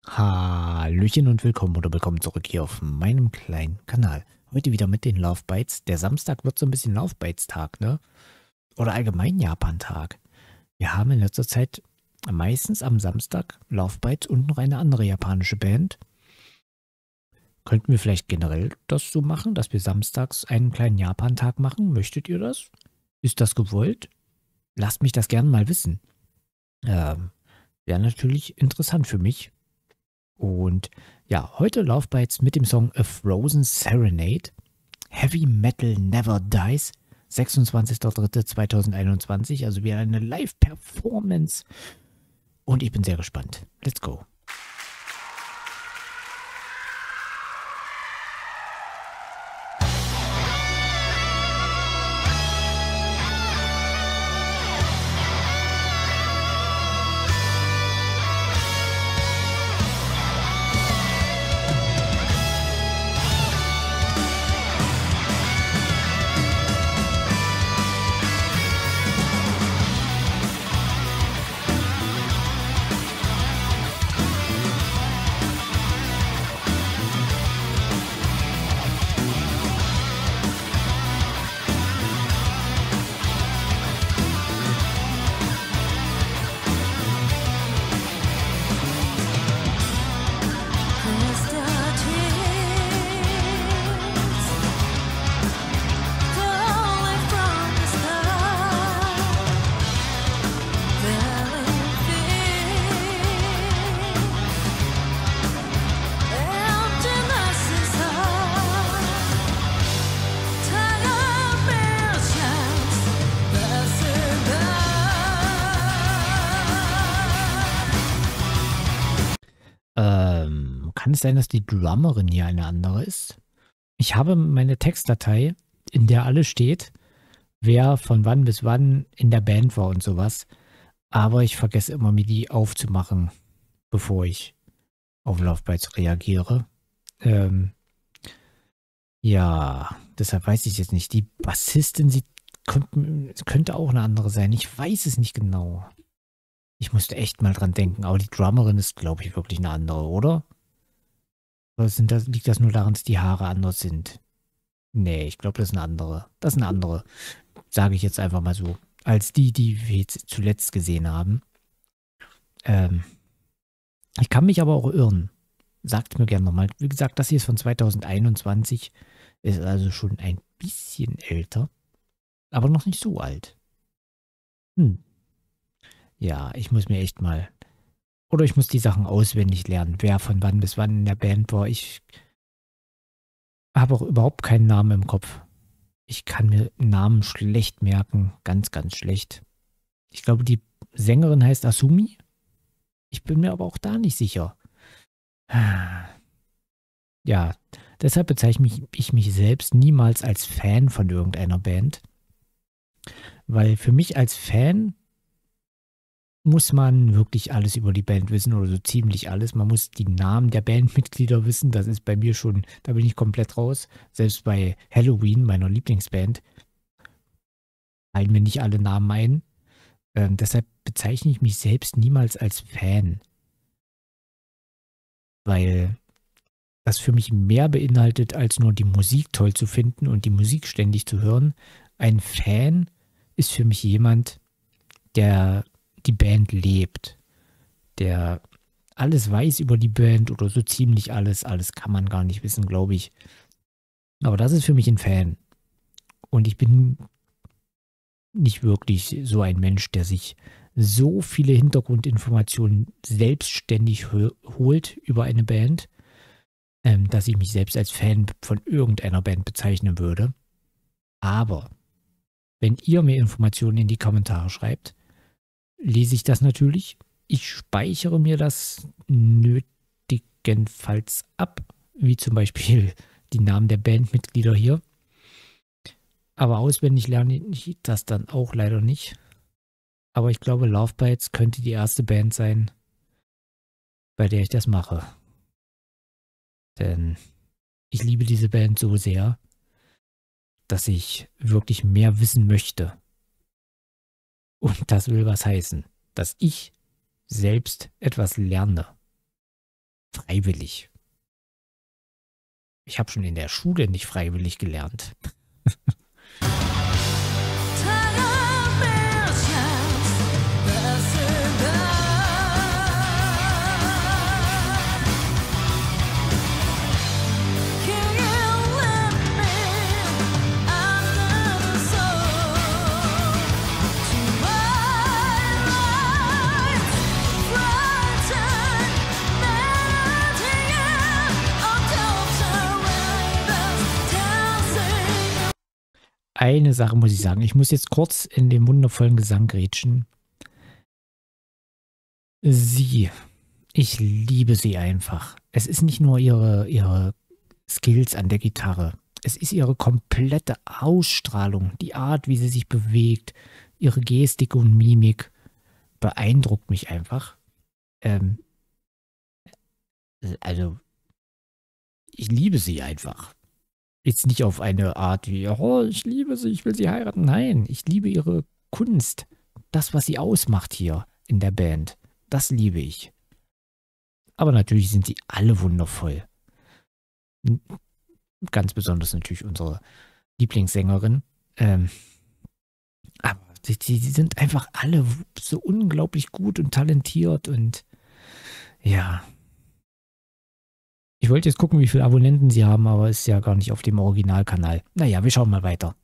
Hallöchen und willkommen oder willkommen zurück hier auf meinem kleinen Kanal. Heute wieder mit den Love Bites. Der Samstag wird so ein bisschen Love Bites Tag, ne? Oder allgemein Japan-Tag. Wir haben in letzter Zeit meistens am Samstag Love Bites und noch eine andere japanische Band. Könnten wir vielleicht generell das so machen, dass wir samstags einen kleinen Japan-Tag machen? Möchtet ihr das? Ist das gewollt? Lasst mich das gerne mal wissen. Wäre natürlich interessant für mich. Und ja, heute Love Bites mit dem Song A Frozen Serenade. Heavy Metal Never Dies. 26.03.2021. Also wieder eine Live-Performance. Und ich bin sehr gespannt. Let's go. Kann es sein, dass die Drummerin hier eine andere ist? Ich habe meine Textdatei, in der alles steht, wer von wann bis wann in der Band war und sowas. Aber ich vergesse immer, mir die aufzumachen, bevor ich auf Love Bites reagiere. Ja, deshalb weiß ich jetzt nicht. Die Bassistin, sie könnte auch eine andere sein. Ich weiß es nicht genau. Ich musste echt mal dran denken. Aber die Drummerin ist, glaube ich, wirklich eine andere, oder? Oder liegt das nur daran, dass die Haare anders sind? Nee, ich glaube, das ist eine andere. Das ist eine andere. Sage ich jetzt einfach mal so. Als die wir jetzt zuletzt gesehen haben. Ich kann mich aber auch irren. Sagt mir gerne nochmal. Wie gesagt, das hier ist von 2021. Ist also schon ein bisschen älter. Aber noch nicht so alt. Ja, ich muss mir echt mal. Oder ich muss die Sachen auswendig lernen. Wer von wann bis wann in der Band war. Ich habe auch überhaupt keinen Namen im Kopf. Ich kann mir Namen schlecht merken. Ganz, ganz schlecht. Ich glaube, die Sängerin heißt Asumi. Ich bin mir aber auch da nicht sicher. Ja, deshalb bezeichne ich mich selbst niemals als Fan von irgendeiner Band. Weil für mich als Fan muss man wirklich alles über die Band wissen oder so ziemlich alles. Man muss die Namen der Bandmitglieder wissen. Das ist bei mir schon, da bin ich komplett raus. Selbst bei Halloween, meiner Lieblingsband, fallen mir nicht alle Namen ein. Deshalb bezeichne ich mich selbst niemals als Fan. Weil das für mich mehr beinhaltet, als nur die Musik toll zu finden und die Musik ständig zu hören. Ein Fan ist für mich jemand, der die Band lebt, der alles weiß über die Band oder so ziemlich alles. Alles kann man gar nicht wissen, glaube ich. Aber das ist für mich ein Fan. Und ich bin nicht wirklich so ein Mensch, der sich so viele Hintergrundinformationen selbstständig holt über eine Band, dass ich mich selbst als Fan von irgendeiner Band bezeichnen würde. Aber wenn ihr mir Informationen in die Kommentare schreibt, lese ich das natürlich. Ich speichere mir das nötigenfalls ab, wie zum Beispiel die Namen der Bandmitglieder hier. Aber auswendig lerne ich das dann auch leider nicht. Aber ich glaube, Love Bites könnte die erste Band sein, bei der ich das mache. Denn ich liebe diese Band so sehr, dass ich wirklich mehr wissen möchte. Und das will was heißen, dass ich selbst etwas lerne. freiwillig. Ich habe schon in der Schule nicht freiwillig gelernt. Eine Sache muss ich sagen. Ich muss jetzt kurz in den wundervollen Gesang grätschen. Sie. Ich liebe sie einfach. Es ist nicht nur ihre Skills an der Gitarre. Es ist ihre komplette Ausstrahlung. Die Art, wie sie sich bewegt. Ihre Gestik und Mimik beeindruckt mich einfach. Also, ich liebe sie einfach. Jetzt nicht auf eine Art wie, oh, ich liebe sie, ich will sie heiraten. Nein, ich liebe ihre Kunst. Das, was sie ausmacht hier in der Band. Das liebe ich. Aber natürlich sind sie alle wundervoll. Ganz besonders natürlich unsere Lieblingssängerin. Aber sie sind einfach alle so unglaublich gut und talentiert und ja. Ich wollte jetzt gucken, wie viele Abonnenten sie haben, aber ist ja gar nicht auf dem Originalkanal. Naja, wir schauen mal weiter.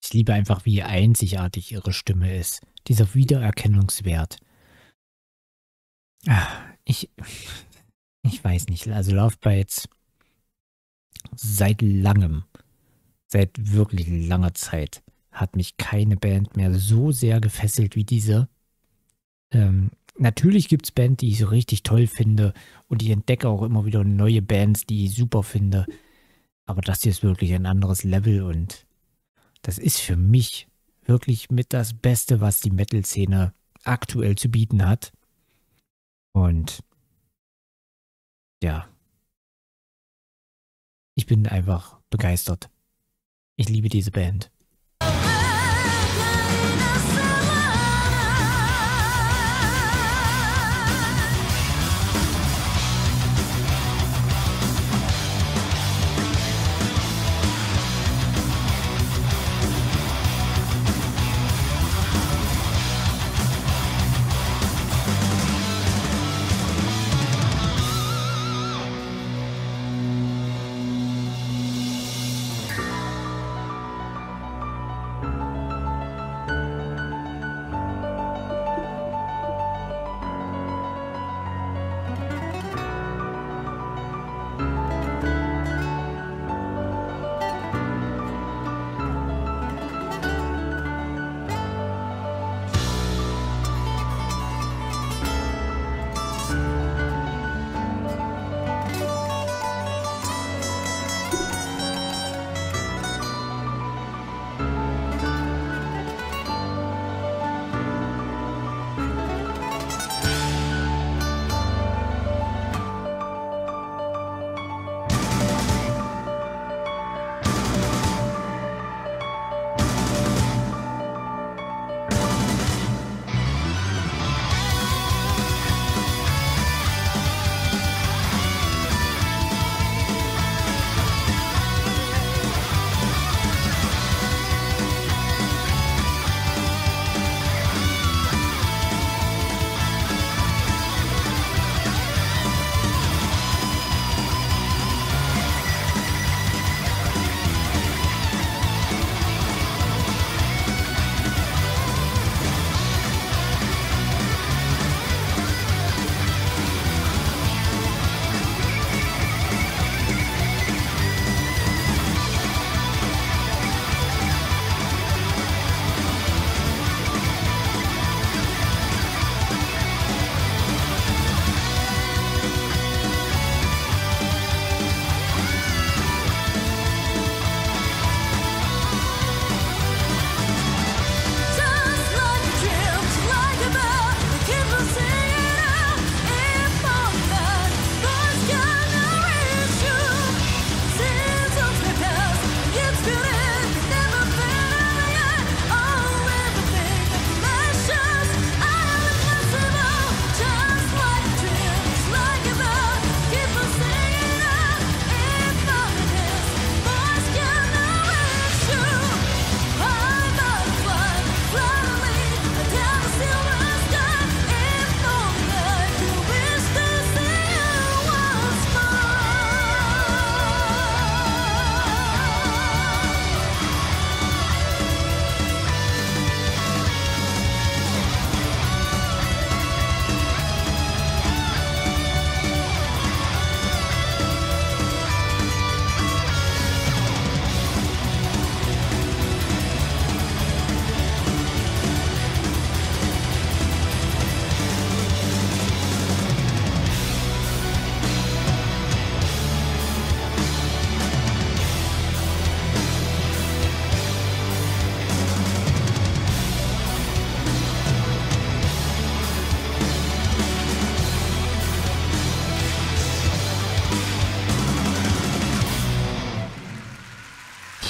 Ich liebe einfach, wie einzigartig ihre Stimme ist. Dieser Wiedererkennungswert. Ich weiß nicht. Also Love Bites seit langem, seit wirklich langer Zeit, hat mich keine Band mehr so sehr gefesselt wie diese. Natürlich gibt es Bands, die ich so richtig toll finde und ich entdecke auch immer wieder neue Bands, die ich super finde. Aber das hier ist wirklich ein anderes Level und das ist für mich wirklich mit das Beste, was die Metal-Szene aktuell zu bieten hat. Und ja, ich bin einfach begeistert. Ich liebe diese Band.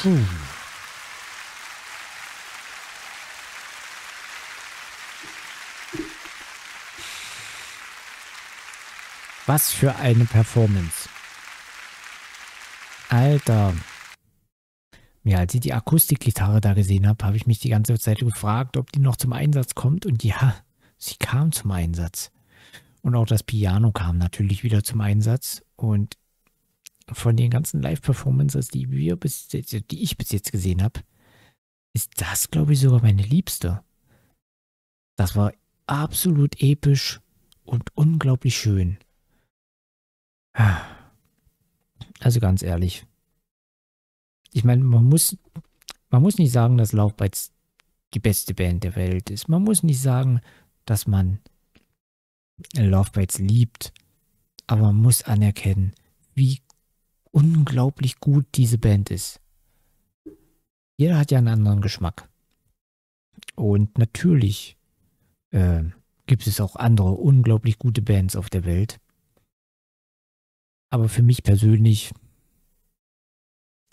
Puh. Was für eine Performance. Alter. Ja, als ich die Akustikgitarre da gesehen habe, habe ich mich die ganze Zeit gefragt, ob die noch zum Einsatz kommt. Und ja, sie kam zum Einsatz. Und auch das Piano kam natürlich wieder zum Einsatz. Und von den ganzen Live-Performances, die ich bis jetzt gesehen habe, ist das, glaube ich, sogar meine liebste. Das war absolut episch und unglaublich schön. Also ganz ehrlich. Ich meine, man muss nicht sagen, dass Love Bites die beste Band der Welt ist. Man muss nicht sagen, dass man Love Bites liebt. Aber man muss anerkennen, wie unglaublich gut diese Band ist. Jeder hat ja einen anderen Geschmack. Und natürlich gibt es auch andere unglaublich gute Bands auf der Welt. Aber für mich persönlich,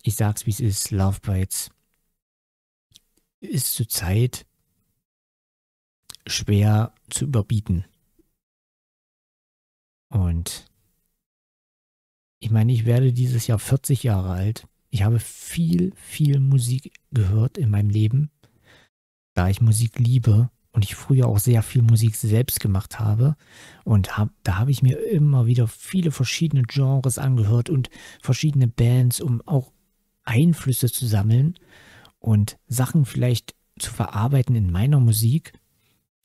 ich sag's wie es ist, Love Bites ist zurzeit schwer zu überbieten. Und ich meine, ich werde dieses Jahr 40 Jahre alt. Ich habe viel, viel Musik gehört in meinem Leben, da ich Musik liebe und ich früher auch sehr viel Musik selbst gemacht habe. Und da habe ich mir immer wieder viele verschiedene Genres angehört und verschiedene Bands, um auch Einflüsse zu sammeln und Sachen vielleicht zu verarbeiten in meiner Musik.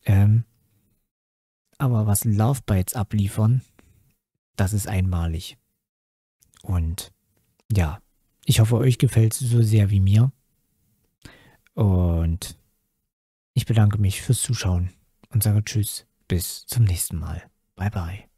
Aber was Love Bites abliefern, das ist einmalig. Und ja, ich hoffe, euch gefällt es so sehr wie mir. Und ich bedanke mich fürs Zuschauen und sage Tschüss, bis zum nächsten Mal. Bye bye.